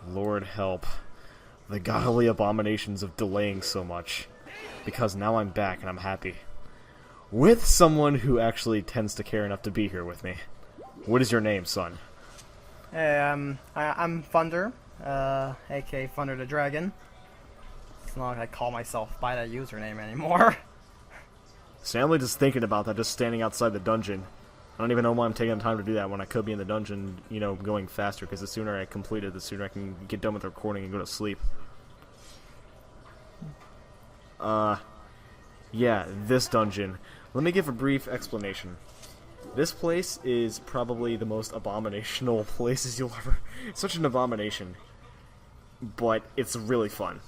Lord help. The godly abominations of delaying so much. Because now I'm back and I'm happy. With someone who actually tends to care enough to be here with me. What is your name, son? Hey, I'm Thunder, aka ThunderTheDragon. It's not like I call myself by that username anymore. Stanley just thinking about that, just standing outside the dungeon. I don't even know why I'm taking the time to do that when I could be in the dungeon, you know, going faster, because the sooner I complete it, the sooner I can get done with the recording and go to sleep. Yeah, this dungeon. Let me give a brief explanation. This place is probably the most abominational places you'll ever... It's such an abomination. But it's really fun.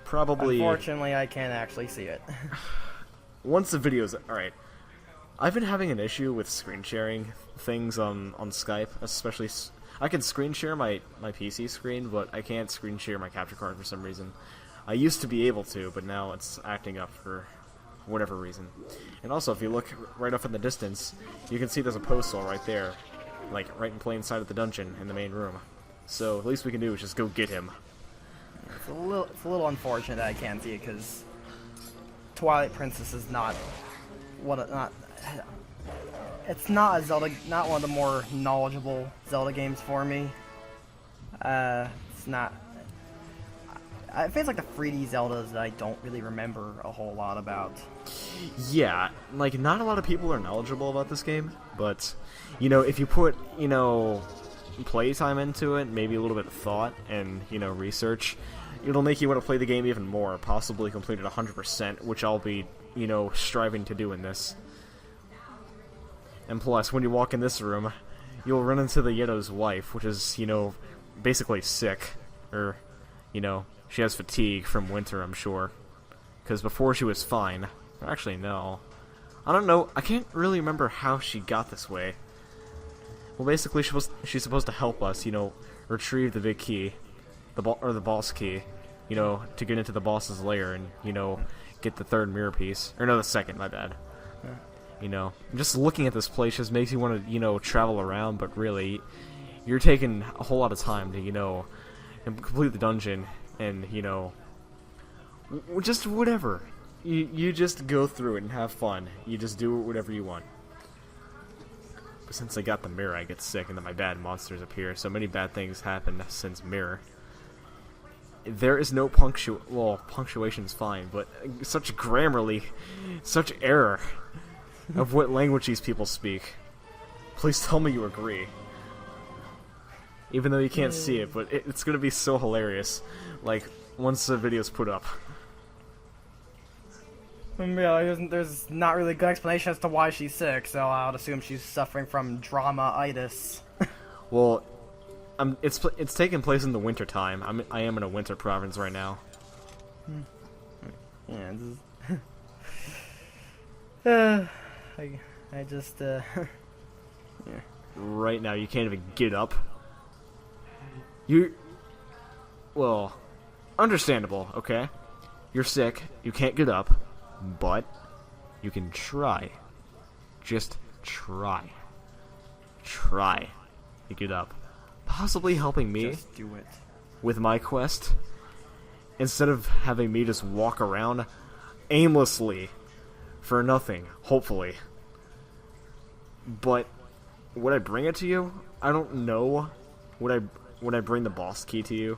Probably... Unfortunately, I can't actually see it. Once the video's... Alright. I've been having an issue with screen sharing things on Skype, especially... I can screen share my PC screen, but I can't screen share my capture card for some reason. I used to be able to, but now it's acting up for whatever reason. And also, if you look right off in the distance, you can see there's a postal right there, like right in plain sight of the dungeon in the main room. So, the least we can do is just go get him. It's a little unfortunate that I can't see it, because Twilight Princess is not it's not a Zelda, not one of the more knowledgeable Zelda games for me. It's not. It feels like the 3D Zeldas that I don't really remember a whole lot about. Yeah, like, not a lot of people are knowledgeable about this game, but, you know, if you put, you know, playtime into it, maybe a little bit of thought and, you know, research, it'll make you want to play the game even more, possibly complete it 100%, which I'll be, you know, striving to do in this. And plus, when you walk in this room, you'll run into the Yeto's wife, which is, you know, basically sick, or, you know, she has fatigue from winter, I'm sure. Because before she was fine. Actually, no. I don't know. I can't really remember how she got this way. Well, basically, she's supposed to help us, you know, retrieve the big key. The boss key. You know, to get into the boss's lair and, you know, get the third mirror piece. Or no, the second, my bad. Yeah. You know, just looking at this place just makes you want to, you know, travel around, but really, you're taking a whole lot of time to, you know, complete the dungeon. And, you know, just whatever. You just go through it and have fun. You just do whatever you want. But since I got the mirror, I get sick, and then my bad monsters appear. So many bad things happen since mirror. There is no well, punctuation's fine, but such such error of what language these people speak. Please tell me you agree. Even though you can't see it, but it's gonna be so hilarious. Like, once the video's put up. Yeah, there's not really a good explanation as to why she's sick, so I would assume she's suffering from drama-itis. Well, it's taking place in the winter time. I am in a winter province right now. Yeah, this is... I just, yeah. Right now, you can't even get up. Well, understandable, okay? You're sick, you can't get up, but you can try. Just try. Try to get up. Possibly helping me Just do it. with my quest, instead of having me just walk around aimlessly for nothing, hopefully. But would I bring it to you? I don't know. Would I bring the boss key to you?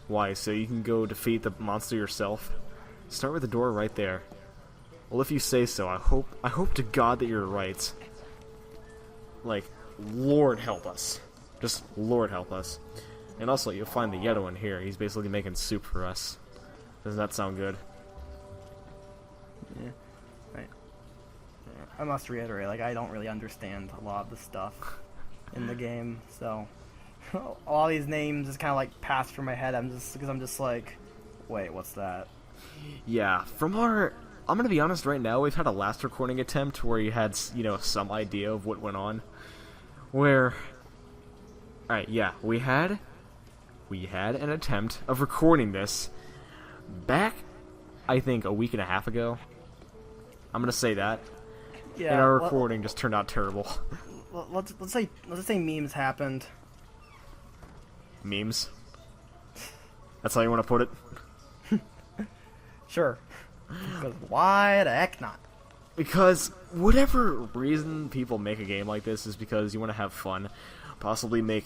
Why, so you can go defeat the monster yourself? Start with the door right there. Well, if you say so, I hope to God that you're right. Like, Lord help us. Just Lord help us. And also, you'll find the Yeto in here. He's basically making soup for us. Doesn't that sound good? Yeah. I must reiterate, like, I don't really understand a lot of the stuff in the game, so... all these names just kind of like pass through my head. I'm just like, wait, what's that? Yeah, from our, I'm gonna be honest right now. We've had a last recording attempt where you had, you know, some idea of what went on. Where, all right, yeah, we had an attempt of recording this back, I think, a week and a half ago. I'm gonna say that. Yeah. And our recording just turned out terrible. Let's say memes happened. Memes. That's how you want to put it? Sure. Because why the heck not? Because whatever reason people make a game like this is because you want to have fun, possibly make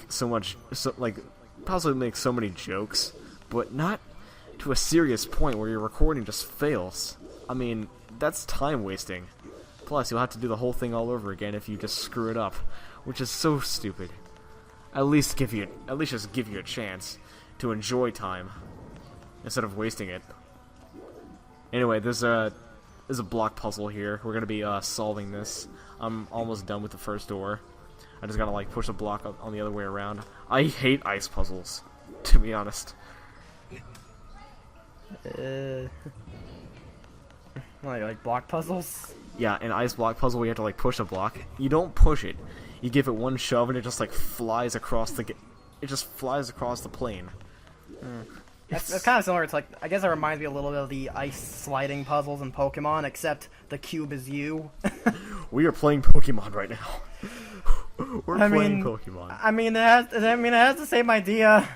possibly make so many jokes, but not to a serious point where your recording just fails. I mean, that's time wasting. Plus, you'll have to do the whole thing all over again if you just screw it up, which is so stupid. At least just give you a chance to enjoy time instead of wasting it. Anyway, there's a block puzzle here. We're gonna be solving this. I'm almost done with the first door. I just gotta like push a block up on the other way around. I hate ice puzzles, to be honest. Like block puzzles? Yeah, an ice block puzzle we have to like push a block. You don't push it. You give it one shove and it just like flies across the plane. That's kind of similar. It's like, I guess it reminds me a little bit of the ice sliding puzzles in Pokemon, except the cube is you. We are playing Pokemon right now. We're playing Pokemon. I mean, it has the same idea.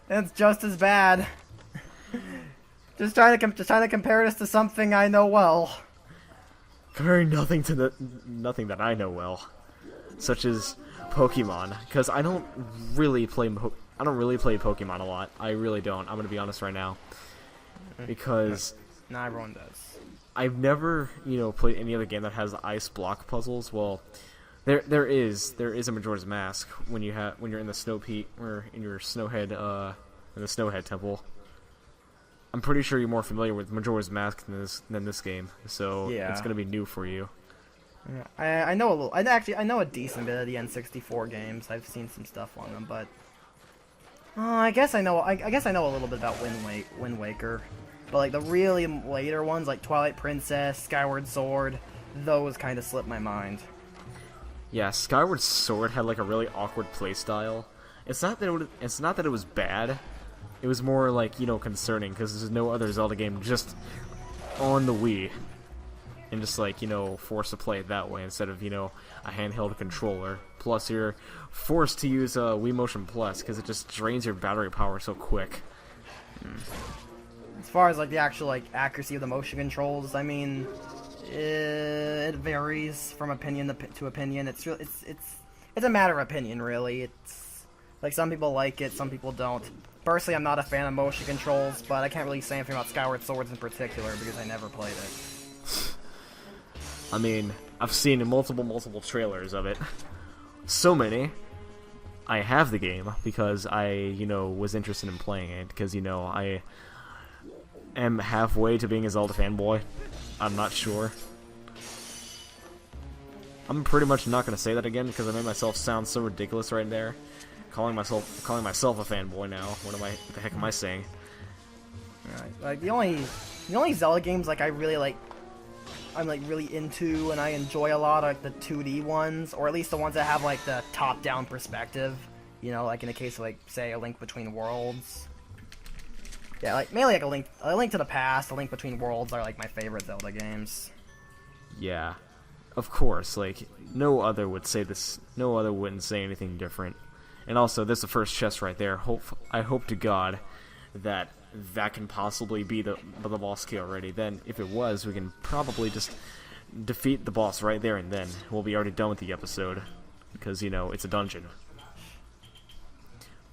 It's just as bad. Just trying to compare this to something I know well. Comparing nothing that I know well, such as Pokemon, because I don't really play Pokemon a lot. I really don't. I'm gonna be honest right now, because not everyone does. I've never, played any other game that has ice block puzzles. Well, there is a Majora's Mask when you're in the Snowpeak or in your Snowhead in the Snowhead Temple. I'm pretty sure you're more familiar with Majora's Mask than this game, so yeah. It's gonna be new for you. Yeah, I know a little. I know a decent bit of the N64 games. I've seen some stuff on them, but I guess I know. I guess I know a little bit about Wind Waker, but like the really later ones, like Twilight Princess, Skyward Sword, those kind of slipped my mind. Yeah, Skyward Sword had like a really awkward playstyle. It's not that it was bad. It was more like, concerning, because there's no other Zelda game just on the Wii. And just like, forced to play it that way instead of, a handheld controller. Plus, you're forced to use Wii Motion Plus, because it just drains your battery power so quick. As far as like the actual accuracy of the motion controls, I mean, it varies from opinion to opinion. It's a matter of opinion, really. It's like some people like it, some people don't. Personally, I'm not a fan of motion controls, but I can't really say anything about Skyward Swords in particular because I never played it. I mean, I've seen multiple trailers of it. So many. I have the game because I, was interested in playing it because, I am halfway to being a Zelda fanboy. I'm not sure. I'm pretty much not going to say that again because I made myself sound so ridiculous right there. Calling myself a fanboy now. What the heck am I saying? Right. Like the only Zelda games like I really like, I'm like really into and I enjoy a lot are like the 2D ones, or at least the ones that have like the top-down perspective. Like in the case of like say A Link Between Worlds. Yeah, like mainly like a Link to the Past, A Link Between Worlds are like my favorite Zelda games. Yeah, of course. Like no other would say this. No other wouldn't say anything different. And also, there's the first chest right there. I hope to God that can possibly be the boss key already. Then, if it was, we can probably just defeat the boss right there and then. We'll be already done with the episode. Because, it's a dungeon.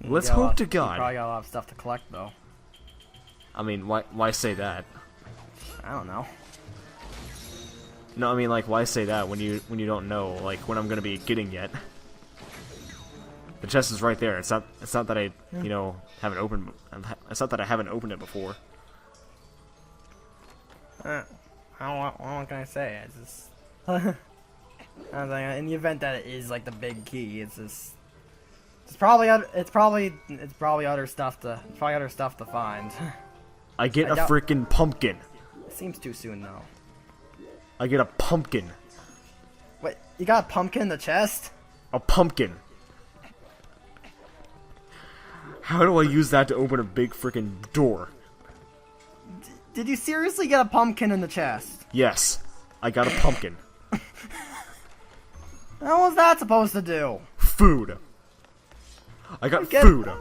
Let's hope to God. You probably got a lot of stuff to collect, though. I mean, why say that? I don't know. No, I mean, like, why say that when you don't know, like, when I'm gonna be getting yet? The chest is right there. It's not that I, haven't opened. It's not that I haven't opened it before. What can I say? It's just. In the event that it is like the big key, it's probably other stuff to find. I get a freaking pumpkin. It seems too soon though. I get a pumpkin. Wait, you got a pumpkin in the chest? A pumpkin. How do I use that to open a big freaking door? Did you seriously get a pumpkin in the chest? Yes, I got a pumpkin. What was that supposed to do? Food. I got food.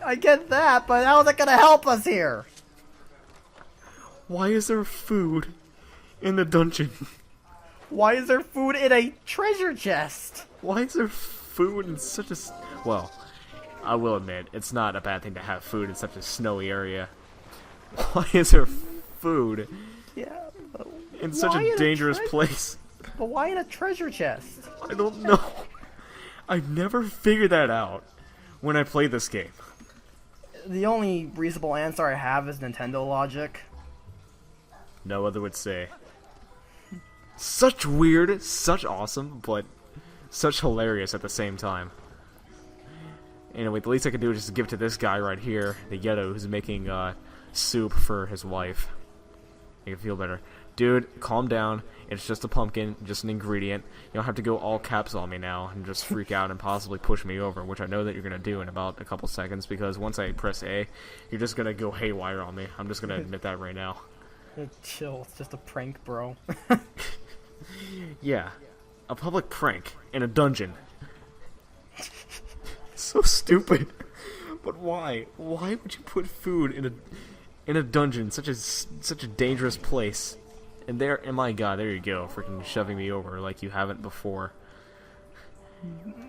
I get that, but how is it gonna help us here? Why is there food in the dungeon? Why is there food in a treasure chest? Why is there food in such a... Well, I will admit, it's not a bad thing to have food in such a snowy area. Why is there food in such a dangerous place? But why in a treasure chest? I don't know. I never figured that out when I played this game. The only reasonable answer I have is Nintendo logic. No other would say. Such weird, such awesome, but such hilarious at the same time. Anyway, the least I can do is just give it to this guy right here, the Yeto, who's making soup for his wife. Make it feel better. Dude, calm down. It's just a pumpkin, just an ingredient. You don't have to go all caps on me now and just freak out and possibly push me over, which I know that you're going to do in about a couple seconds, because once I press A, you're just going to go haywire on me. I'm just going to admit that right now. Chill, it's just a prank, bro. Yeah, a public prank in a dungeon. So stupid. But why? Why would you put food in a dungeon, such a dangerous place? And there, oh my god, there you go, freaking shoving me over like you haven't before.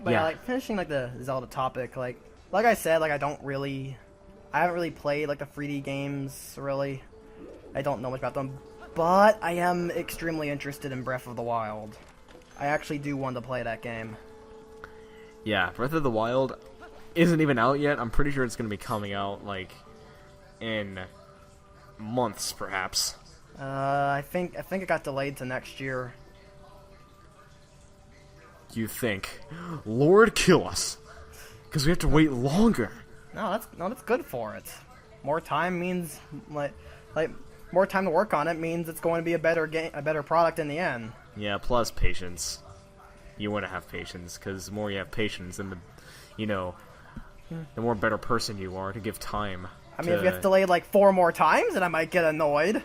But yeah, like finishing like the Zelda topic, like I said, like I haven't really played like the 3D games really. I don't know much about them, but I am extremely interested in Breath of the Wild. I actually do want to play that game. Yeah, Breath of the Wild isn't even out yet. I'm pretty sure it's going to be coming out, like, in months, perhaps. I think it got delayed to next year. You think? Lord, kill us, because we have to wait longer. No, that's good for it. More time means like more time to work on it means it's going to be a better game, a better product in the end. Yeah, plus patience. You want to have patience, because the more you have patience, then the more better person you are to give time. I mean, if it gets delayed like 4 more times, then I might get annoyed.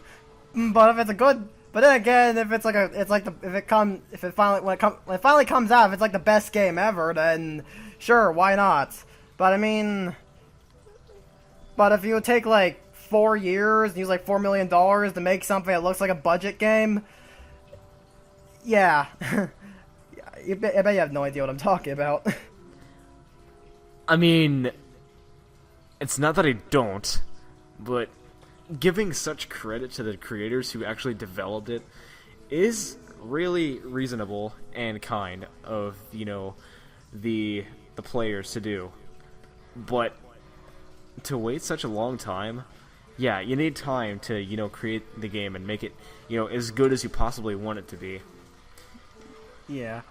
But if it's a good, but then again, if it's like when it finally comes out, if it's like the best game ever, then sure, why not? But I mean, but if you would take like 4 years and use like $4 million to make something that looks like a budget game, yeah. I bet you have no idea what I'm talking about. I mean, it's not that I don't, but giving such credit to the creators who actually developed it is really reasonable and kind of, the players to do. But to wait such a long time, yeah, you need time to, create the game and make it, as good as you possibly want it to be. Yeah.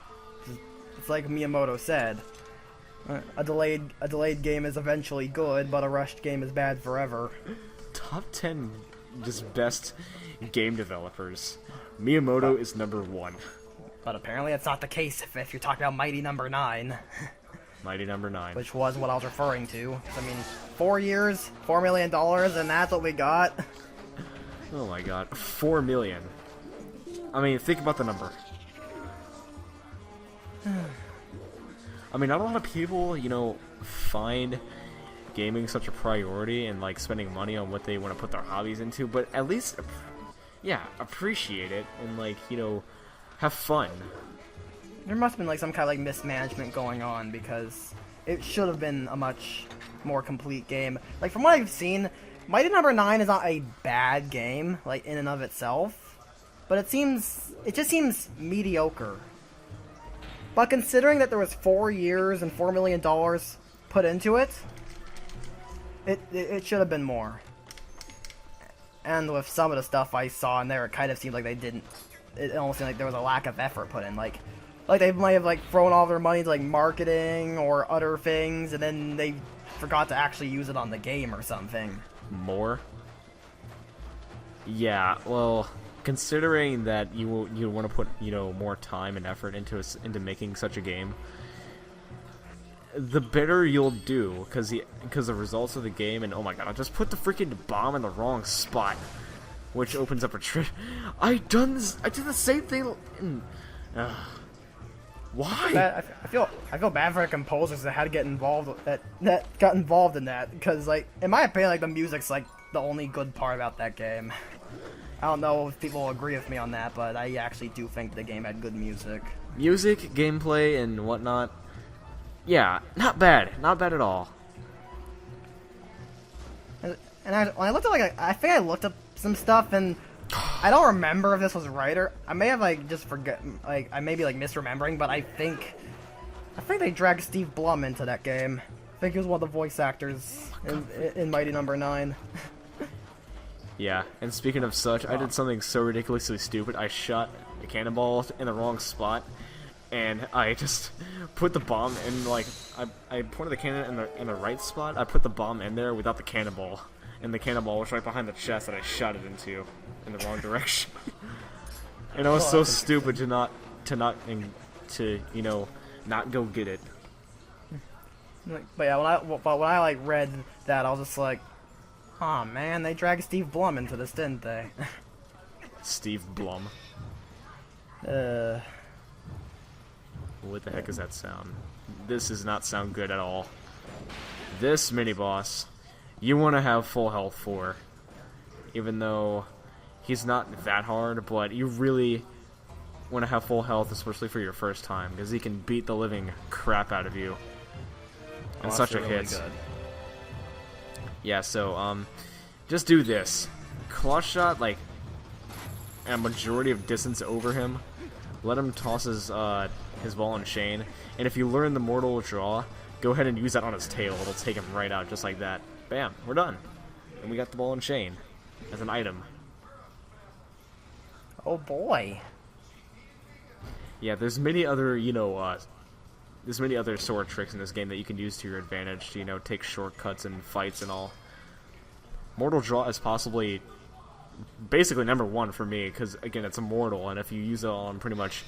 It's like Miyamoto said. A delayed game is eventually good, but a rushed game is bad forever. Top 10 just best game developers. Miyamoto is number 1. But apparently it's not the case if you're talking about Mighty Number 9. Mighty Number 9. Which was what I was referring to. I mean, 4 years, $4 million, and that's what we got. Oh my god, 4 million. I mean, think about the number. I mean, not a lot of people, find gaming such a priority and, like, spending money on what they want to put their hobbies into, but at least, yeah, appreciate it and, like, have fun. There must have been, like, some kind of, like, mismanagement going on, because it should have been a much more complete game. Like, from what I've seen, Mighty Number 9 is not a bad game, like, in and of itself, but it just seems mediocre. But considering that there was 4 years and $4 million put into it, it should have been more. And with some of the stuff I saw in there, it kind of seemed like they didn't. It almost seemed like there was a lack of effort put in. Like they might have like thrown all their money to like marketing or other things, and then they forgot to actually use it on the game or something. More? Yeah. Well, considering that you want to put more time and effort into making such a game, the better you'll do, because the results of the game, and oh my god, I just put the freaking bomb in the wrong spot, which opens up a trick. I did the same thing. Why? I feel bad for the composers that had to get involved that got involved in that, because like in my opinion, like the music's like the only good part about that game. I don't know if people will agree with me on that, but I actually do think the game had good music. Music, gameplay, and whatnot. Yeah, not bad. Not bad at all. And when I looked at I think I looked up some stuff, and I don't remember if this was right, or I may have like just forget, like I may be like misremembering, but I think they dragged Steve Blum into that game. I think he was one of the voice actors in Mighty Number 9. Yeah, and speaking of such, I did something so ridiculously stupid. I shot a cannonball in the wrong spot, and I just put the bomb in, like, I pointed the cannon in the right spot. I put the bomb in there without the cannonball, and the cannonball was right behind the chest that I shot it into in the wrong direction. And I was so stupid to not go get it. But yeah, when I like read that, I was just like, oh man, they dragged Steve Blum into this, didn't they? Steve Blum. What the heck is that sound? This does not sound good at all. This mini-boss, you want to have full health for. Even though he's not that hard, but you really want to have full health, especially for your first time, because he can beat the living crap out of you. And such a hit. Good. Yeah, so, just do this. Claw shot, like, a majority of distance over him. Let him toss his ball and chain. And if you learn the mortal draw, go ahead and use that on his tail. It'll take him right out, just like that. Bam, we're done. And we got the ball and chain as an item. Oh boy. Yeah, there's many other, there's many other sword tricks in this game that you can use to your advantage to, take shortcuts and fights and all. Mortal Draw is possibly basically #1 for me, because, again, it's immortal, and if you use it on pretty much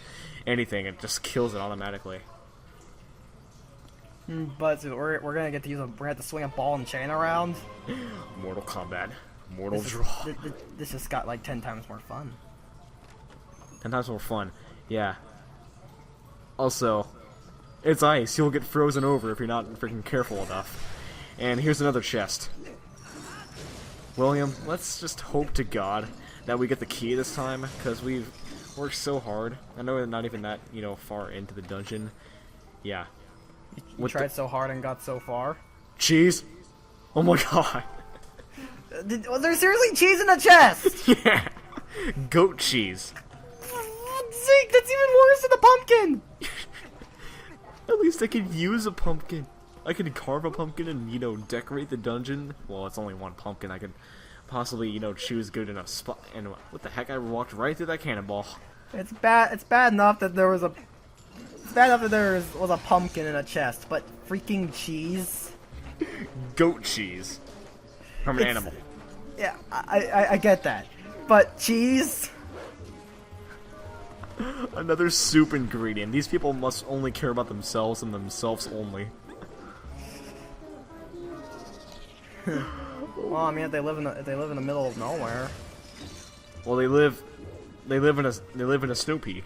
anything, it just kills it automatically. But we're gonna get to we're gonna have to swing a ball and chain around. Mortal Kombat. Mortal Draw. This just got like 10 times more fun. 10 times more fun, yeah. Also, it's ice. You'll get frozen over if you're not freaking careful enough. And here's another chest. William, let's just hope to God that we get the key this time, because we've worked so hard. I know we're not even that, far into the dungeon. Yeah. You tried so hard and got so far? Cheese? Oh my god. Was there seriously cheese in the chest? Yeah. Goat cheese. Zeke, that's even worse than the pumpkin! At least I could use a pumpkin. I could carve a pumpkin and, decorate the dungeon. Well, it's only one pumpkin. I could possibly, choose good enough spot. And what the heck? I walked right through that cannonball. It's bad enough that there was a... It's bad enough that there was a pumpkin in a chest, but freaking cheese? Goat cheese. From an animal. Yeah, I get that. But cheese? Another soup ingredient. These people must only care about themselves and themselves only. Well, I mean, if they live in the middle of nowhere. Well, they live in a Snowpeak.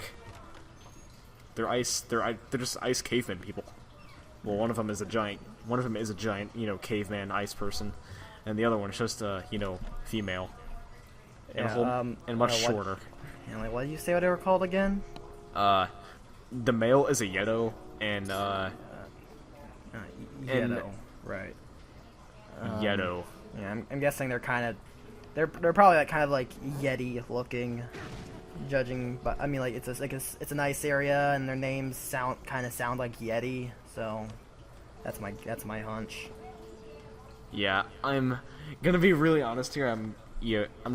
They're just ice caveman people. Well, one of them is a giant, caveman ice person, and the other one is just a, female. And, and much shorter. And like, what did you say what they were called again? The male is a Yeto, and Yeto, right. Yeto. Yeah, I'm guessing they're probably like kind of like Yeti looking, judging. But I mean, like it's a nice area, and their names sound like Yeti. So that's my hunch. Yeah, I'm gonna be really honest here. I'm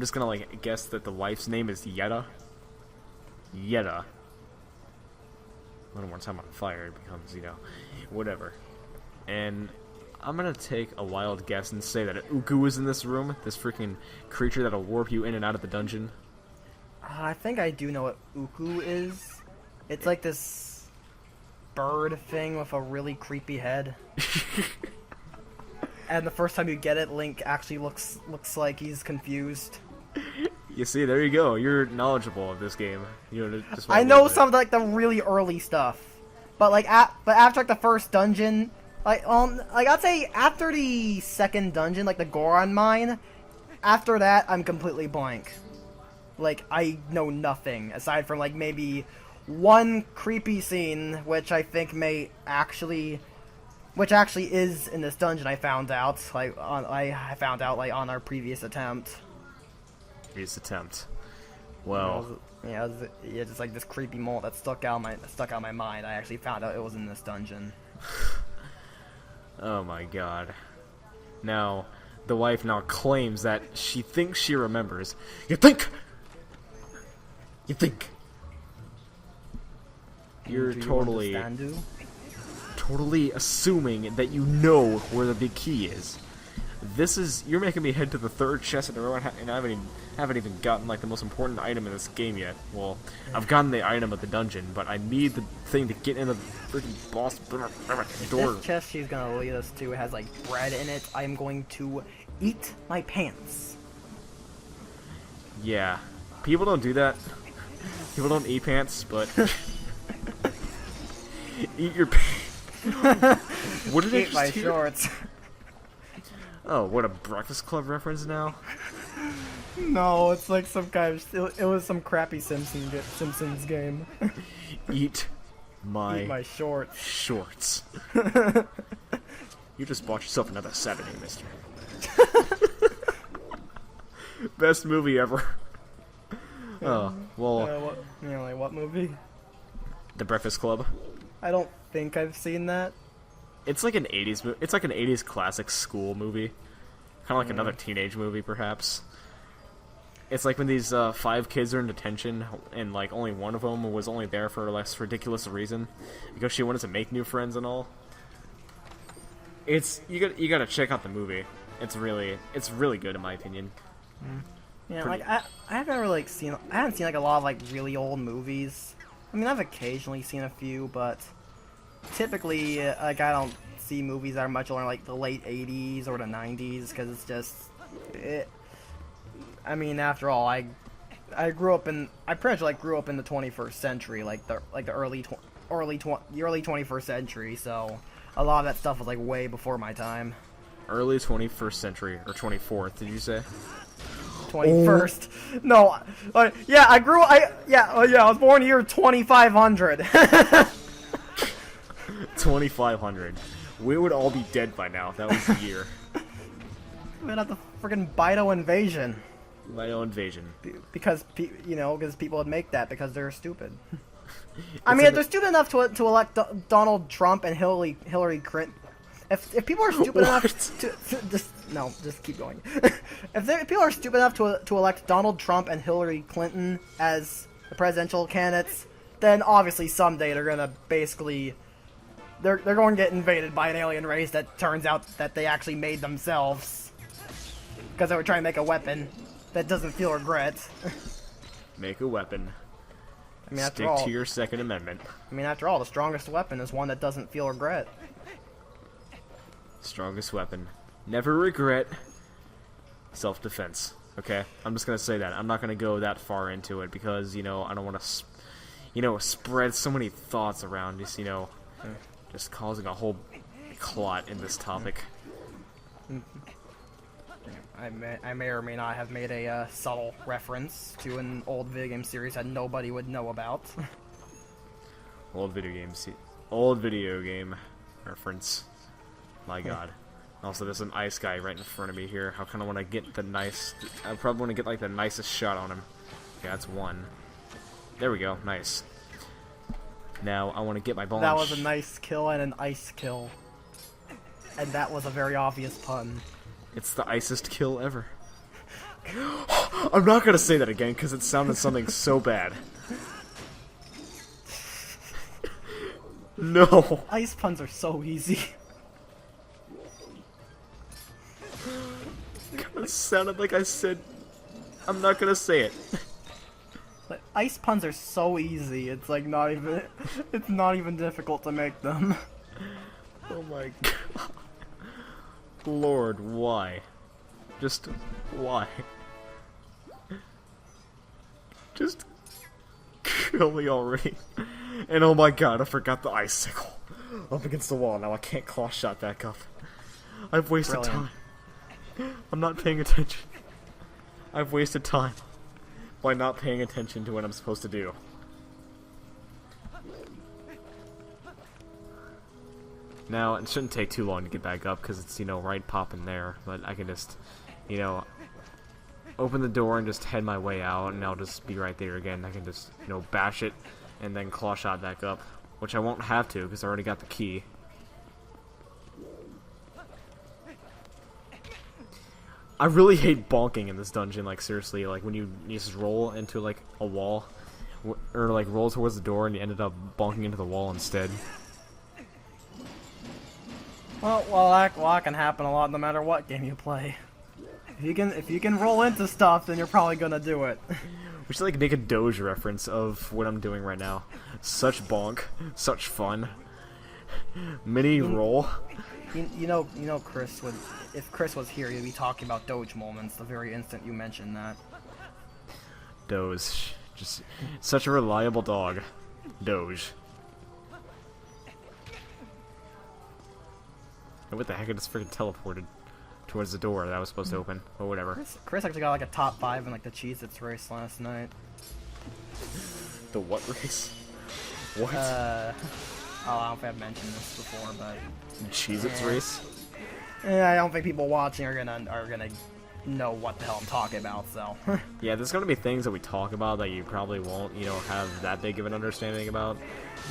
just gonna guess that the wife's name is Yetta. Yetta. A little more time on fire, it becomes whatever. And I'm gonna take a wild guess and say that Uku is in this room, this freaking creature that'll warp you in and out of the dungeon. I think I do know what Uku is. It's like this bird thing with a really creepy head. And the first time you get it, Link actually looks like he's confused. You see, there you go. You're knowledgeable of this game. I know some of the really early stuff. but but after like the first dungeon, like I'd say after the second dungeon, like the Goron mine, after that I'm completely blank. Like I know nothing aside from like maybe one creepy scene, which I think which actually is in this dungeon. I found out like on our previous attempt. Well, yeah, just like this creepy moment that stuck out my mind. I actually found out it was in this dungeon. oh my god. Now, the wife now claims that she thinks she remembers. You think? You're totally assuming that you know where the big key is. You're making me head to the third chest in a row, and I haven't even gotten like the most important item in this game yet. Well, I've gotten the item of the dungeon, but I need the thing to get in the freaking boss door. This chest she's gonna lead us to has like bread in it. I am going to eat my pants. Yeah, people don't do that. People don't eat pants, but eat your pants. What did I eat my shorts? Oh, what a Breakfast Club reference now? No, it's like some kind of... It was some crappy Simpsons game. Eat my shorts. You just bought yourself another Saturday, mister. Best movie ever. Oh, well... what movie? The Breakfast Club. I don't think I've seen that. It's like an 80s it's like an 80s classic school movie. Kind of like another teenage movie, perhaps. It's like when these 5 kids are in detention, and like only one of them was only there for a less ridiculous reason, because she wanted to make new friends and all. You gotta check out the movie. It's really good in my opinion. Yeah, like I haven't really seen like a lot of like really old movies. I mean, I've occasionally seen a few, but typically like I don't see movies that are much older, like the late 80s or the 90s, because it's just I mean, after all, I pretty much like grew up in the 21st century, like the early 21st century, so a lot of that stuff was like way before my time. Early 21st century, or 24th, did you say? 21st. Oh. No, yeah, I was born year 2500. 2500. We would all be dead by now if that was the year. We'd have the freaking Bido invasion. Because people would make that because they're stupid. I mean, if they're stupid enough to elect Donald Trump and Hillary Clinton. If people are stupid enough to just keep going. If people are stupid enough to elect Donald Trump and Hillary Clinton as the presidential candidates, then obviously someday they're gonna basically they're going to get invaded by an alien race that turns out that they actually made themselves because they were trying to make a weapon that doesn't feel regret. Make a weapon. I mean, Stick to your Second Amendment. I mean, after all, the strongest weapon is one that doesn't feel regret. Strongest weapon. Never regret. Self-defense. Okay? I'm just gonna say that. I'm not gonna go that far into it because, I don't want to, spread so many thoughts around, just causing a whole clot in this topic. I may or may not have made a subtle reference to an old video game series that nobody would know about. Old video game reference. My god. Also, there's an ice guy right in front of me here. I kind of want to get I probably want to get like the nicest shot on him. Okay, that's one. There we go. Nice. Now I want to get my ball. That was a nice kill and an ice kill. And that was a very obvious pun. It's the icest kill ever. I'm not gonna say that again because it sounded something so bad. No. Ice puns are so easy. It sounded like I said, I'm not gonna say it. But ice puns are so easy. It's like it's not even difficult to make them. Oh my god. Lord, why? Just why? Just kill me already. And oh my god, I forgot the icicle. Up against the wall, now I can't claw shot back up. I've wasted time. I'm not paying attention. I've wasted time by not paying attention to what I'm supposed to do. Now, it shouldn't take too long to get back up, because it's, you know, right popping there. But I can just, you know, open the door and just head my way out, and I'll just be right there again. I can just, you know, bash it, and then claw shot back up. Which I won't have to, because I already got the key. I really hate bonking in this dungeon, like, seriously. Like, when you just roll into, like, a wall, or, like, roll towards the door, and you ended up bonking into the wall instead. Well, that can happen a lot no matter what game you play. If you can roll into stuff, then you're probably gonna do it. We should like make a TLoZ reference of what I'm doing right now. Such bonk, such fun. Mini roll. You know, Chris would. If Chris was here, he'd be talking about TLoZ moments the very instant you mentioned that. TLoZ, just such a reliable dog. TLoZ. And what the heck? I just freaking teleported towards the door that was supposed to open, or whatever. Chris actually got like a top 5 in like the Cheez-Its race last night. The what race? What? Oh, I don't think I've mentioned this before, but Cheez-Its race? Yeah, I don't think people watching are gonna know what the hell I'm talking about. So. Yeah, there's gonna be things that we talk about that you probably won't, you know, have that big of an understanding about.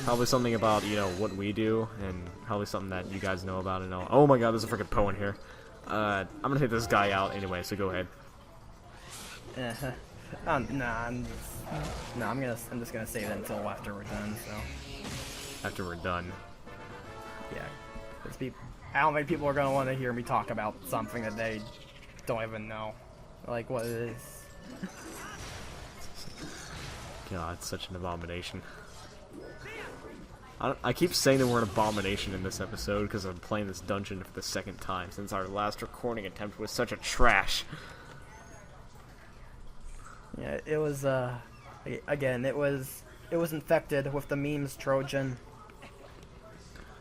Probably something about, you know, what we do, and probably something that you guys know about and know. Oh my god, there's a freaking Poe in here. I'm gonna take this guy out anyway, so go ahead. I'm just gonna save it until after we're done. So. After we're done. Yeah, I don't think people are gonna want to hear me talk about something that they don't even know, like what it is. God, it's such an abomination. I keep saying the word abomination in this episode because I'm playing this dungeon for the second time since our last recording attempt was such a trash. Yeah, it was, again, it was infected with the memes Trojan.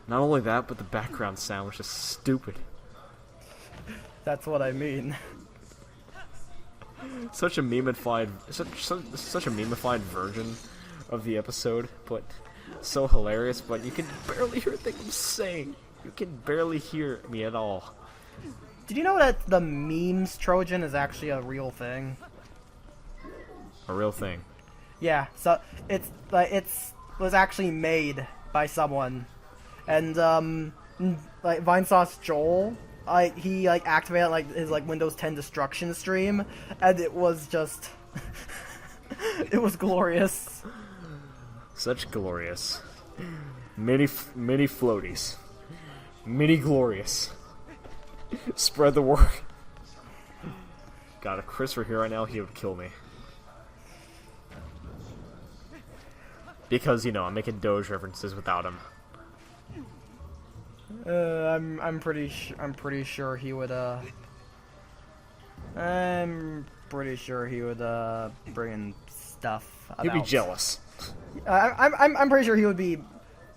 Not only that, but the background sound was just stupid. That's what I mean. Such a memeified, such a memeified version of the episode, but so hilarious, but you can barely hear a thing I'm saying. You can barely hear me at all. Did you know that the memes Trojan is actually a real thing? A real thing? Yeah, so it was actually made by someone, and like Vinesauce Joel, he activated his Windows 10 destruction stream, and it was just it was glorious. Such glorious. Mini floaties. Mini glorious. Spread the word. God, if Chris were here right now, he would kill me. Because, you know, I'm making TLoZ references without him. I'm pretty sure he would I'm pretty sure he would bring in stuff about... He'd be jealous. I'm pretty sure he would be.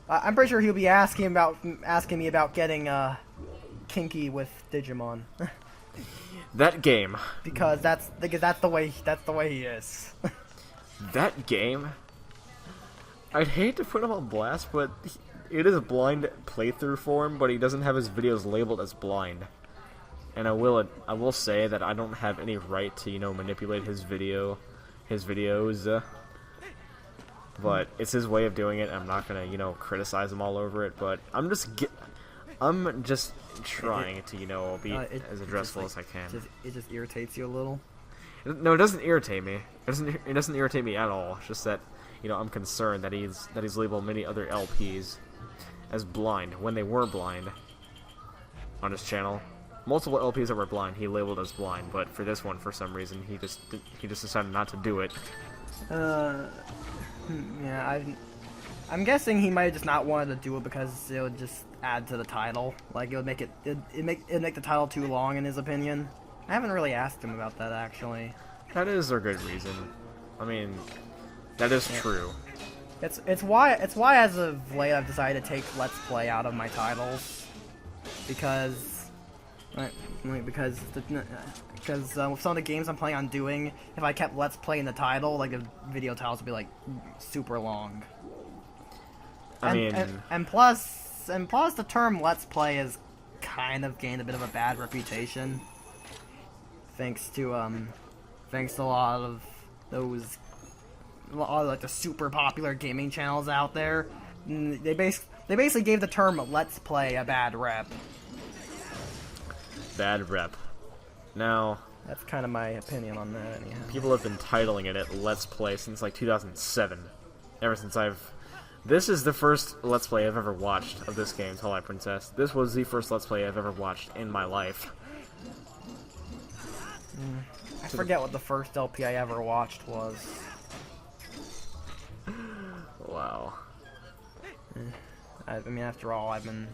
I'm pretty sure he would be asking me about getting kinky with Digimon. That game. Because that's the way he is. That game. I'd hate to put him on blast, but it is a blind playthrough for him. But he doesn't have his videos labeled as blind. And I will say that I don't have any right to, you know, manipulate his videos. But it's his way of doing it. I'm not gonna, you know, criticize him all over it. But I'm just trying to, you know, be as addressable as I can. It just irritates you a little. No, it doesn't irritate me. It doesn't irritate me at all. It's just that, you know, I'm concerned that he's labeled many other LPs as blind when they were blind on his channel. Multiple LPs that were blind, he labeled as blind. But for this one, for some reason, he just decided not to do it. Yeah, I'm guessing he might have just not wanted to do it because it would just add to the title. Like, it would make it'd make the title too long, in his opinion. I haven't really asked him about that, actually. That is a good reason. I mean, that is true. It's why as of late I've decided to take Let's Play out of my titles, because with some of the games I'm planning on doing, if I kept Let's Play in the title, like the video titles would be like super long. And plus the term Let's Play has kind of gained a bit of a bad reputation, thanks to a lot of those. All like the super popular gaming channels out there, they basically gave the term "Let's Play" a bad rep. Bad rep. Now, that's kind of my opinion on that. Anyhow, people have been titling it Let's Play since like 2007. Ever since this is the first Let's Play I've ever watched of this game, Twilight Princess. This was the first Let's Play I've ever watched in my life. I forget what the first LP I ever watched was. Wow. I mean, after all, I've been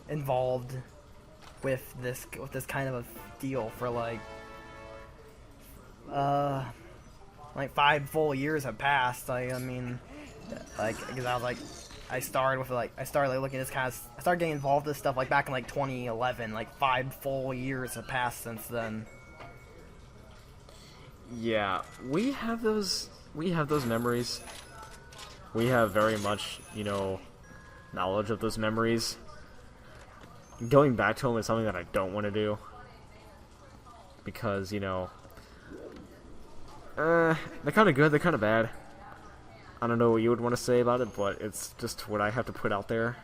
involved with this kind of a deal for like 5 full years have passed. I mean, like, because I started looking at this kind of, I started getting involved with this stuff like back in like 2011. Like 5 full years have passed since then. Yeah, we have those memories. We have very much, knowledge of those memories. Going back to them is something that I don't want to do. Because, they're kind of good, they're kind of bad. I don't know what you would want to say about it, but it's just what I have to put out there.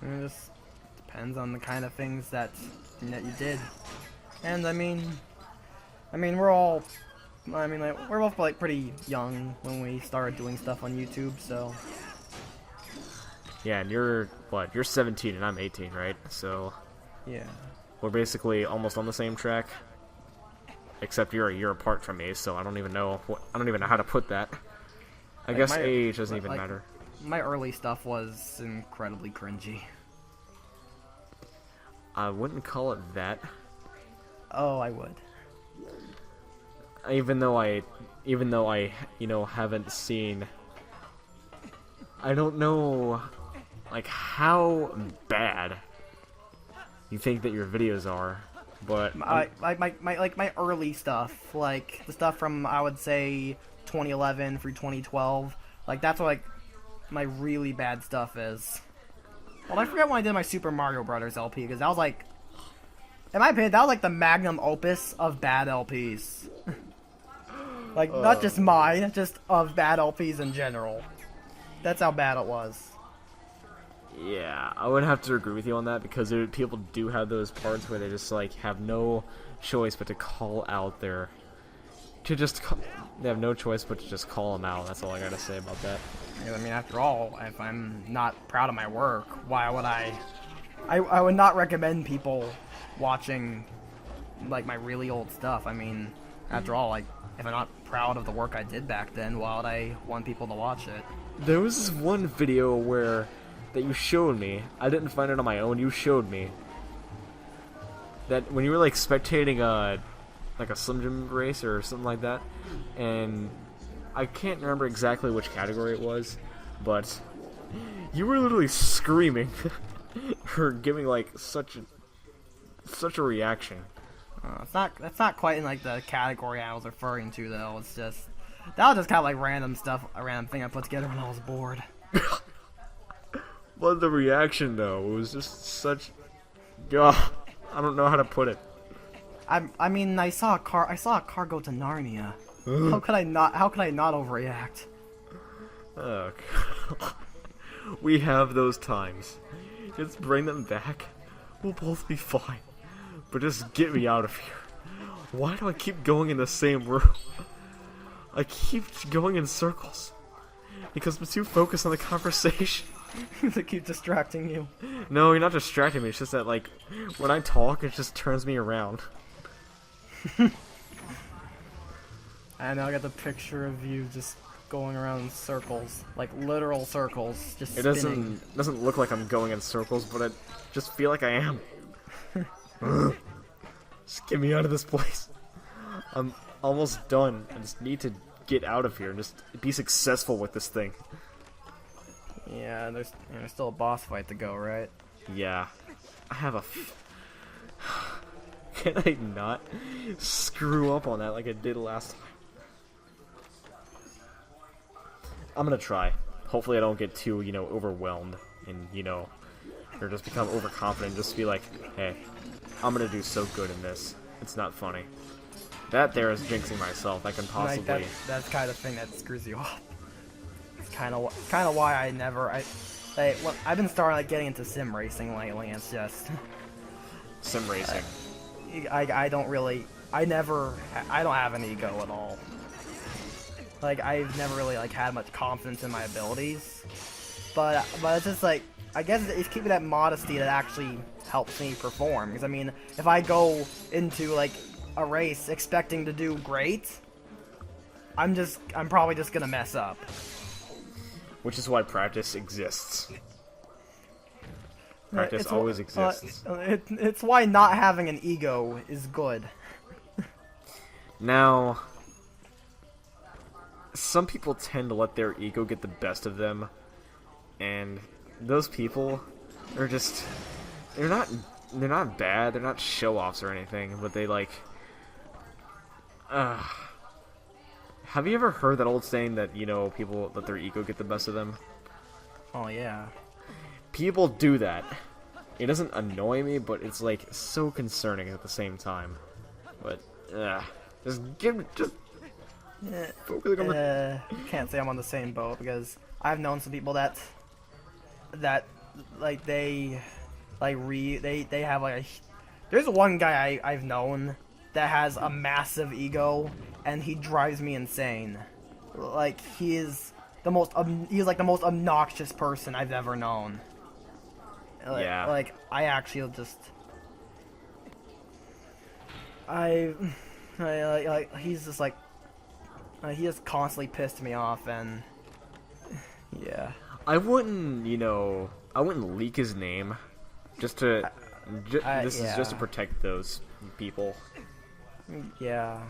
It just depends on the kind of things that you did. And, I mean, we're both like pretty young when we started doing stuff on YouTube, so. Yeah, and you're 17 and I'm 18, right? So. Yeah. We're basically almost on the same track. Except you're a year apart from me, so I don't even know how to put that. I guess age doesn't even matter. My early stuff was incredibly cringy. I wouldn't call it that. Oh, I would. Even though I haven't seen, I don't know, like, how bad you think that your videos are, but my early stuff, like the stuff from I would say 2011 through 2012, like that's what like my really bad stuff is. Well, I forget when I did my Super Mario Brothers LP, because that was like, in my opinion, that was like the magnum opus of bad LPs. Like, not just mine, just of bad LPs in general. That's how bad it was. Yeah, I would have to agree with you on that, because people do have those parts where they just, like, have no choice but to call out their... they have no choice but to just call them out. That's all I gotta say about that. I mean, after all, if I'm not proud of my work, why would I would not recommend people watching, like, my really old stuff. I mean, after all, like, if I'm not proud of the work I did back then, why would I want people to watch it? There was this one video that you showed me. I didn't find it on my own. You showed me that when you were like spectating like a Slim Jim race or something like that, and I can't remember exactly which category it was, but you were literally screaming or giving like such a reaction. That's not quite in like the category I was referring to though. It's just that was just kind of like random stuff, a random thing I put together when I was bored. But the reaction though, it was just such. I don't know how to put it. I mean, I saw a car go to Narnia. How could I not overreact? Oh, God. We have those times. Just bring them back. We'll both be fine. But just get me out of here. Why do I keep going in the same room? I keep going in circles. Because I'm too focused on the conversation. They keep distracting you. No, you're not distracting me. It's just that, like, when I talk, it just turns me around. I know, I got the picture of you just going around in circles. Like, literal circles. Just spinning. It doesn't look like I'm going in circles, but I just feel like I am. Just get me out of this place. I'm almost done. I just need to get out of here and just be successful with this thing. Yeah, there's still a boss fight to go, right? Yeah. I have a... Can I not screw up on that like I did last time? I'm gonna try. Hopefully I don't get too, overwhelmed and, or just become overconfident. Just be like, hey, I'm gonna do so good in this. It's not funny. That there is jinxing myself. I can possibly... Like that's kind of thing that screws you up. It's kind of why I never... I've been starting getting into sim racing lately, and it's just... Sim racing. I don't really... I don't have an ego at all. I've never really, had much confidence in my abilities. But it's just, I guess it's keeping that modesty that actually helps me perform. Because, I mean, if I go into, a race expecting to do great, I'm probably just gonna mess up. Which is why practice exists. Practice always exists. It's why not having an ego is good. Now, some people tend to let their ego get the best of them, and those people are just... They're not bad, they're not show-offs or anything, but they, have you ever heard that old saying that, people let their ego get the best of them? Oh, yeah. People do that. It doesn't annoy me, but it's, so concerning at the same time. But, focusing on the... Can't say I'm on the same boat, because I've known some people that they have, there's one guy I've known that has a massive ego, and he drives me insane. He's the most obnoxious person I've ever known. Yeah. I actually just... he's just he just constantly pissed me off, and... Yeah. I wouldn't leak his name. This is just to protect those people. Yeah.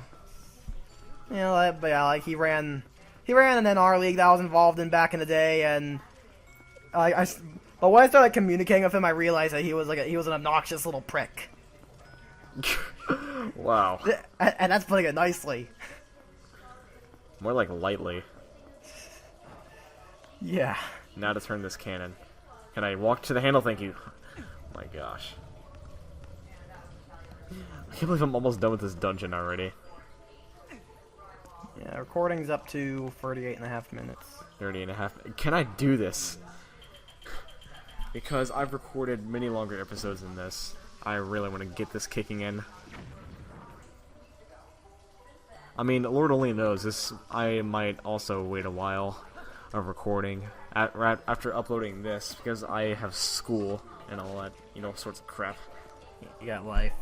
But yeah, he ran in an R league that I was involved in back in the day, and but when I started communicating with him, I realized that he was an obnoxious little prick. Wow. And that's putting it nicely. More like lightly. Yeah. Now to turn this cannon. Can I walk to the handle? Thank you. Oh my gosh. I can't believe I'm almost done with this dungeon already. Yeah, recording's up to 38.5 minutes. 30.5. Can I do this? Because I've recorded many longer episodes than this. I really want to get this kicking in. I mean, Lord only knows, I might also wait a while of recording after uploading this, because I have school and all that, sorts of crap. You got life.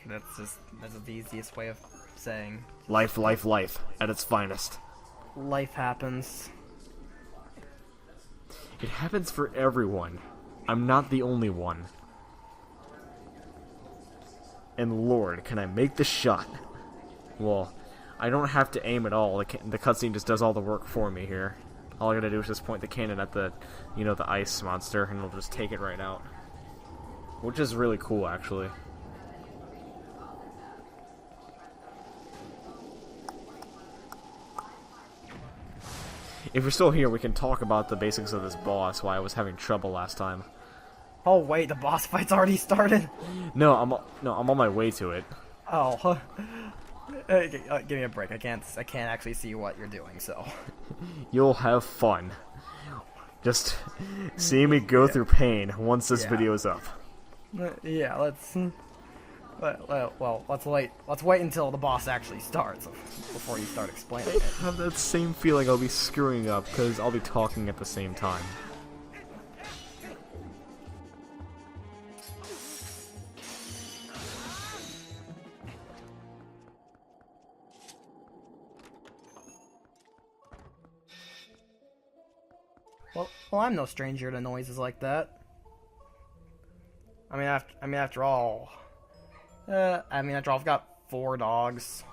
That's the easiest way of saying. Life at its finest. Life happens. It happens for everyone. I'm not the only one. And Lord, can I make the shot? Well, I don't have to aim at all. The cutscene just does all the work for me here. All I gotta do is just point the cannon at the, the ice monster, and it'll just take it right out. Which is really cool, actually. If you're still here, we can talk about the basics of this boss, why I was having trouble last time. Oh wait, the boss fight's already started? No, I'm on my way to it. Oh. Give me a break. I can't actually see what you're doing, so. You'll have fun. Just see me go through pain once this video is up. Yeah, let's wait until the boss actually starts before you start explaining it. I have that same feeling I'll be screwing up because I'll be talking at the same time. Well, I'm no stranger to noises like that. I mean, after all, I mean, after all, I've got 4 dogs.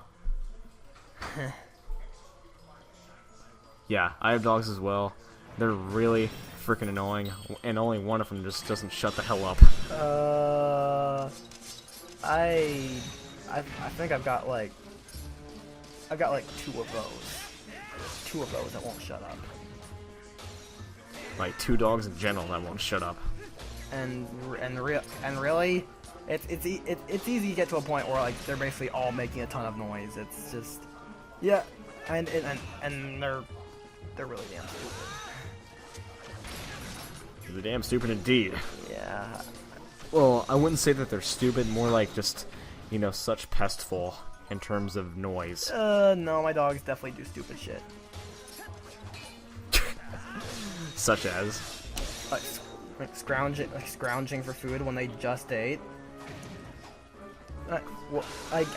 Yeah, I have dogs as well. They're really freaking annoying, and only one of them just doesn't shut the hell up. I think I've got like 2 of those. 2 of those that won't shut up. Like 2 dogs in general that won't shut up. And really, it's easy to get to a point where like they're basically all making a ton of noise. It's just, yeah, and they're really damn stupid. They're damn stupid indeed. Yeah. Well, I wouldn't say that they're stupid, more like just, you know, such pestful in terms of noise. No, my dogs definitely do stupid shit. Such as? Like scrounging for food when they just ate. Like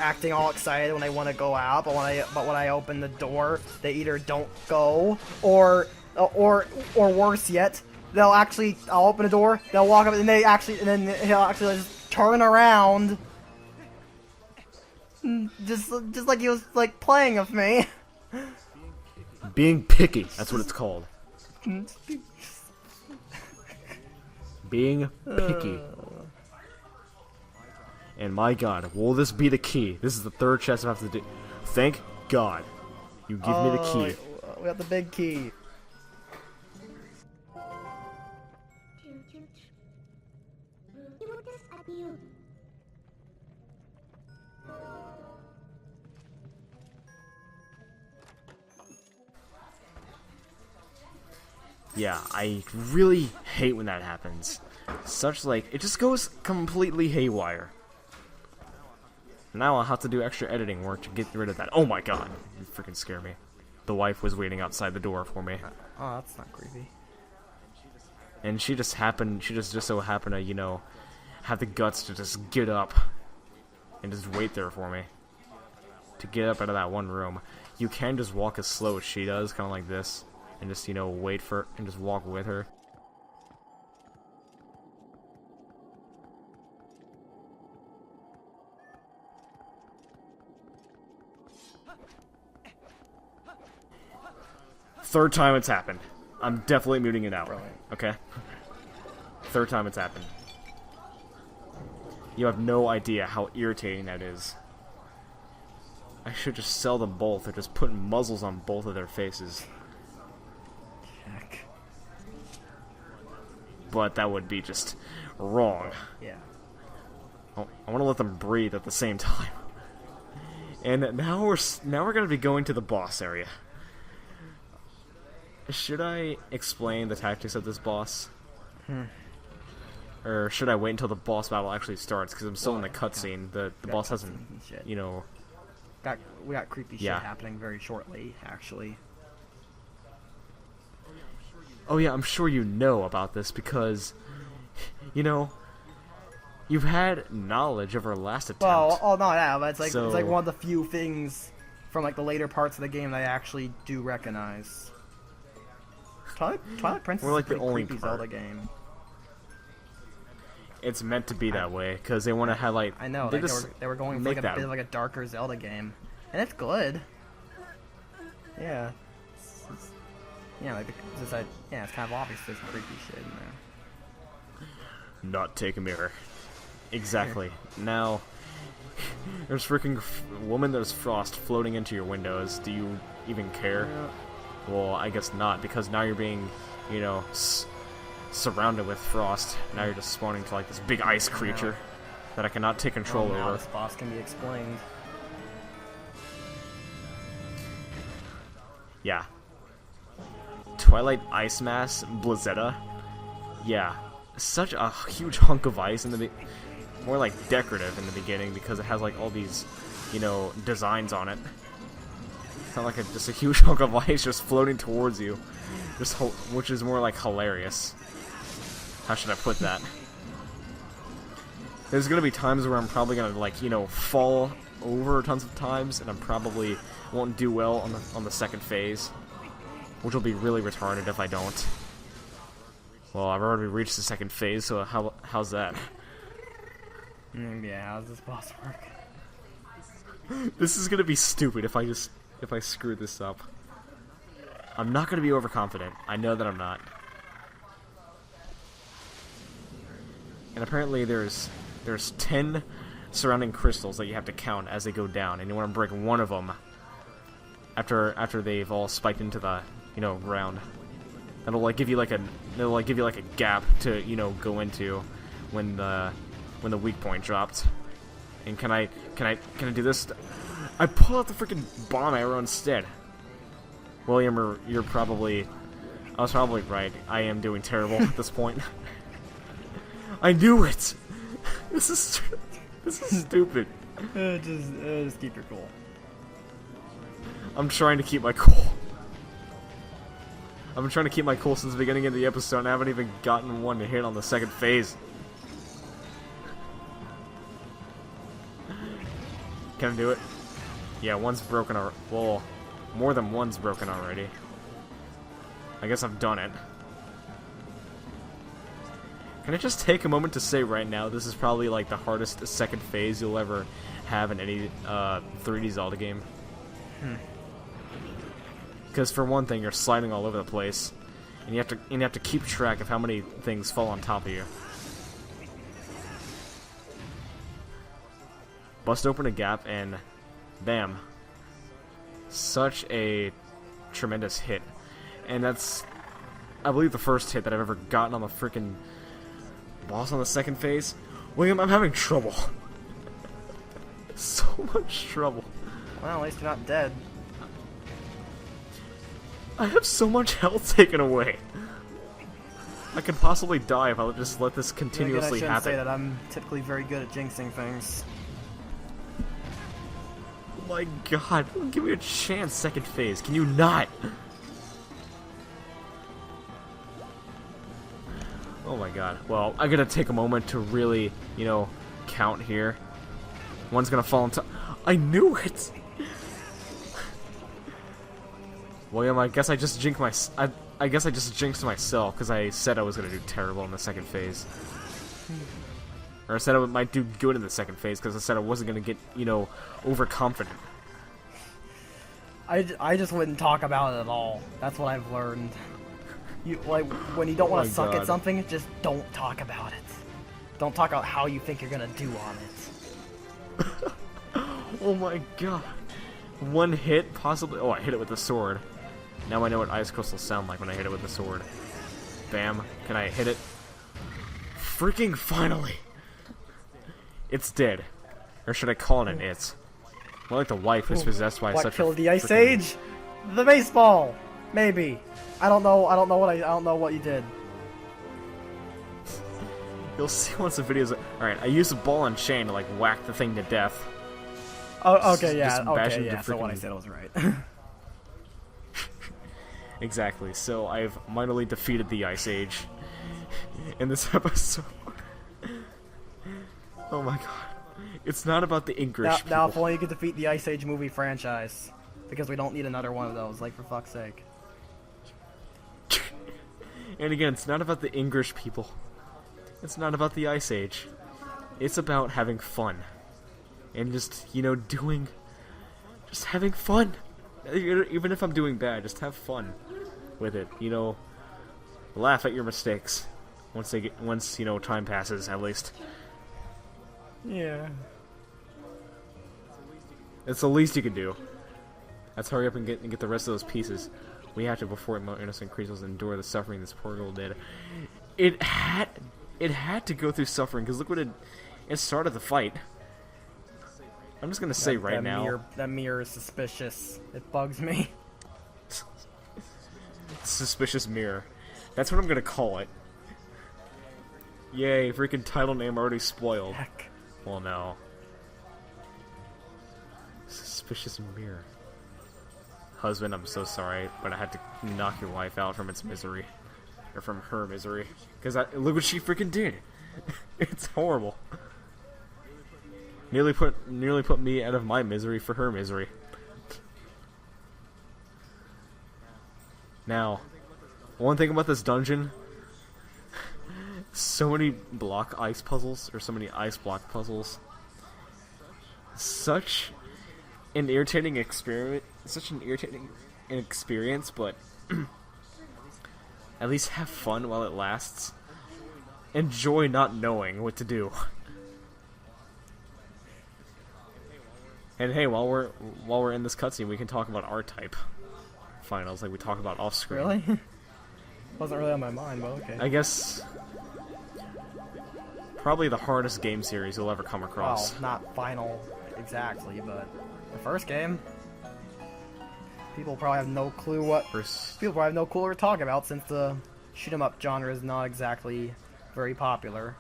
acting all excited when they want to go out, but when I open the door, they either don't go, or worse yet, I'll open the door, they'll walk up, and then he'll actually just turn around, just like he was like playing with me. Being picky, that's what it's called. Being picky. And my god, will this be the key? This is the 3rd chest I have to do. Thank god. You give me the key. We got the big key. Yeah, I really hate when that happens. Such like, it just goes completely haywire. Now I'll have to do extra editing work to get rid of that. Oh my god, you freaking scare me. The wife was waiting outside the door for me. Oh, that's not creepy. And she just so happened to, you know, have the guts to just get up and just wait there for me. To get up out of that one room. You can just walk as slow as she does, kind of like this. And just, you know, wait for and just walk with her. Third time it's happened. I'm definitely muting it out. Okay? 3rd time it's happened. You have no idea how irritating that is. I should just sell them both or just put muzzles on both of their faces. Heck. But that would be just wrong. Yeah. I want to let them breathe at the same time. And now we're going to be going to the boss area. Should I explain the tactics of this boss? Or should I wait until the boss battle actually starts? Because I'm still in the cutscene. The boss hasn't, you know... We got creepy shit happening very shortly, actually. Oh yeah, I'm sure you know about this because, you know, you've had knowledge of our last attempt. Well, no, yeah, but it's like one of the few things from like the later parts of the game that I actually do recognize. Twilight Princess We're like is a pretty the only creepy part. Zelda game. It's meant to be that way because they want to highlight. I know they were going for like a bit of like a darker Zelda game, and it's good. Yeah, it's kind of obvious there's creepy shit in there. Not take a mirror. Exactly. Now, there's freaking woman there's frost floating into your windows. Do you even care? Yeah. Well, I guess not, because now you're being, you know, surrounded with frost. Now you're just spawning to like this big ice creature that I cannot take control now over. this boss can be explained. Yeah. Twilight Ice Mass Blizzetta. Yeah. Such a huge hunk of ice in the more like decorative in the beginning because it has like all these, you know, designs on it. It's not like just a huge hunk of ice just floating towards you, which is more like hilarious. How should I put that? There's gonna be times where I'm probably gonna like, you know, fall over tons of times, and I'm probably won't do well on the second phase, which will be really retarded if I don't. Well, I've already reached the second phase, so how's that? Yeah, how's this boss work? This is gonna be stupid if I screw this up. I'm not gonna be overconfident. I know that I'm not. And apparently there's 10 surrounding crystals that you have to count as they go down, and you want to break one of them after they've all spiked into the ground. That'll give you like a gap to go into when the weak point dropped. And can I do this? I pull out the freaking bomb arrow instead. William, I was probably right. I am doing terrible at this point. I knew it. This is stupid. Just keep your cool. I'm trying to keep my cool. I've been trying to keep my cool since the beginning of the episode, and I haven't even gotten one to hit on the second phase. Can I do it? Yeah, one's broken already. Well, more than one's broken already. I guess I've done it. Can I just take a moment to say right now, this is probably like the hardest second phase you'll ever have in any 3D Zelda game. Because for one thing, you're sliding all over the place, and you have to keep track of how many things fall on top of you. Bust open a gap, and bam. Such a tremendous hit. And that's, I believe, the first hit that I've ever gotten on the freaking boss on the second phase. William, I'm having trouble. So much trouble. Well, at least you're not dead. I have so much health taken away. I could possibly die if I would just let this continuously happen. I shouldn't say that. I'm typically very good at jinxing things. Oh my god, give me a chance, second phase. Can you not? Oh my god. Well, I gotta take a moment to really, count here. One's gonna fall into. I knew it! William, I guess I just jinxed I guess I just jinxed myself because I said I was gonna do terrible in the second phase. Or I said I might do good in the second phase because I said I wasn't gonna get, overconfident. I just wouldn't talk about it at all. That's what I've learned. When you don't want to suck at something, just don't talk about it. Don't talk about how you think you're gonna do on it. Oh my god. One hit, possibly. Oh, I hit it with the sword. Now I know what ice crystals sound like when I hit it with the sword. Bam. Can I hit it? Freaking finally! It's dead. Or should I call it an it? More like the wife who's possessed by what such killed a the Ice Age? The baseball! Maybe. I don't know what you did. You'll see once the video's. Alright, I used a ball and chain to whack the thing to death. Oh, okay, yeah, so what I said was right. Exactly, so I've minorly defeated the Ice Age in this episode. Oh my god. It's not about the English people. Now if only you could defeat the Ice Age movie franchise. Because we don't need another one of those, for fuck's sake. And again, it's not about the English people. It's not about the Ice Age. It's about having fun. And just, just having fun. Even if I'm doing bad, just have fun with it. Laugh at your mistakes. Once time passes, at least. Yeah. It's the least you can do. Let's hurry up and get the rest of those pieces. We have to before innocent creatures endure the suffering this poor girl did. It had to go through suffering, because look what it started the fight. I'm just gonna say right now. That mirror is suspicious. It bugs me. Suspicious mirror. That's what I'm gonna call it. Yay, freaking title name already spoiled. Heck. Well, no. Suspicious mirror. Husband, I'm so sorry, but I had to knock your wife out from its misery. Or from her misery. Because look what she freaking did. It's horrible. Nearly put me out of my misery for her misery. Now, one thing about this dungeon, So many block ice puzzles, or so many ice block puzzles. Such an irritating experiment. Such an irritating experience, but at least have fun while it lasts. Enjoy not knowing what to do. And hey, while we're in this cutscene, we can talk about R-Type finals, like we talk about off screen. Really? Wasn't really on my mind, but okay. I guess probably the hardest game series you'll ever come across. Well, not final exactly, but the first game. People probably have no clue what. People probably have no clue what we're talking about, since the shoot 'em up genre is not exactly very popular.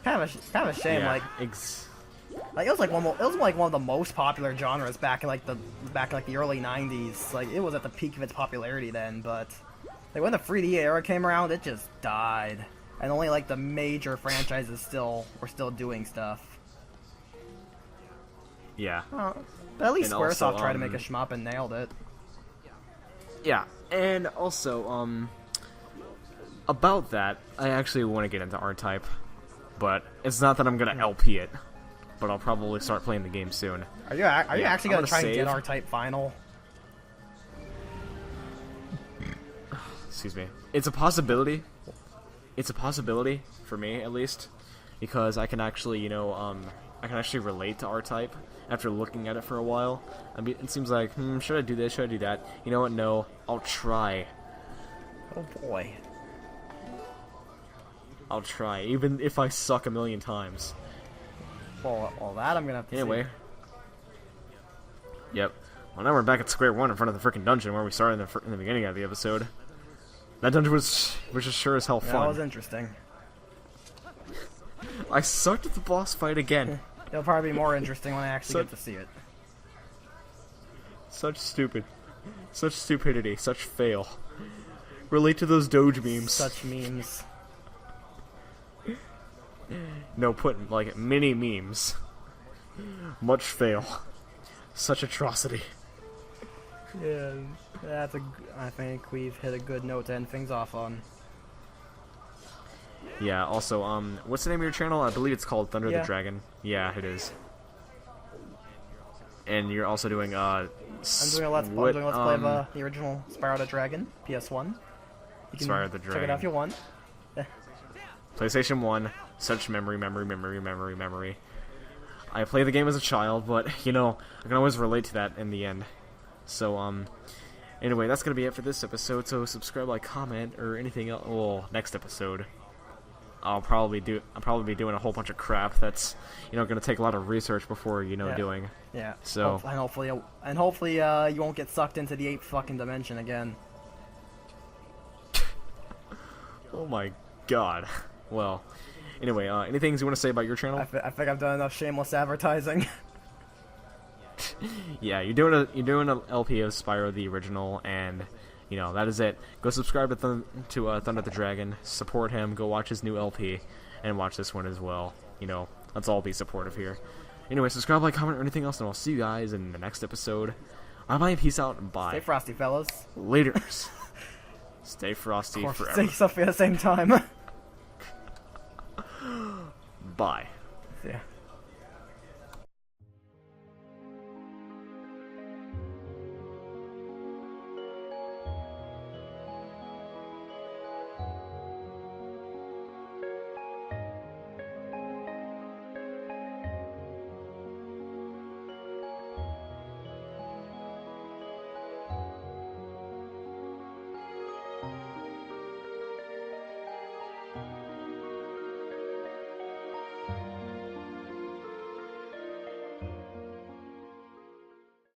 Kind of a shame, Yeah, like it was like one of the most popular genres back in like the early '90s. Like it was at the peak of its popularity then, but like when the 3D era came around, it just died, and only like the major franchises were still doing stuff. Yeah. But at least And Squaresoft also, tried to make a shmup and nailed it. Yeah, and also, about that, I actually want to get into R-Type, but it's not that I'm gonna LP it, but I'll probably start playing the game soon. Are you actually gonna try and get save. R-Type final? Excuse me. It's a possibility. It's a possibility for me, at least, because I can actually, I can actually relate to R-Type after looking at it for a while. I mean, it seems like, should I do this? Should I do that? You know what? No, I'll try. Oh boy. I'll try, even if I suck a million times. Well, that I'm gonna have to Anyway. see. Yep. Well, now we're back at square one in front of the freaking dungeon where we started in the beginning of the episode. That dungeon was just sure as hell fun. That was interesting. I sucked at the boss fight again. It'll probably be more interesting when I actually get to see it. Such stupidity, such fail. Relate to those Doge memes. Such memes. No, put like mini memes. Much fail. Such atrocity. Yeah, I think we've hit a good note to end things off on. Yeah, also, what's the name of your channel? I believe it's called ThunderTheDragon. Yeah, it is. And you're also doing, I'm doing a let's play of the original Spyro the Dragon, PS1. You can Spyro the check it Dragon. out if you want. PlayStation 1. Such memory. I played the game as a child, but, I can always relate to that in the end. So, anyway, that's gonna be it for this episode, so subscribe, like, comment, or anything else. Well, next episode, I'll probably be doing a whole bunch of crap that's, gonna take a lot of research before, doing. Yeah. So. And hopefully, you won't get sucked into the 8th fucking dimension again. Oh my god. Well, anyway, any things you want to say about your channel? I think I've done enough shameless advertising. Yeah, you're doing an LP of Spyro the Original, and that is it. Go subscribe to ThunderTheDragon, support him, go watch his new LP, and watch this one as well. Let's all be supportive here. Anyway, subscribe, like, comment, or anything else, and I'll see you guys in the next episode. Bye, peace out, and bye. Stay frosty, fellas. Laters. Stay frosty forever. Stay stuffy at the same time. Bye. Yeah.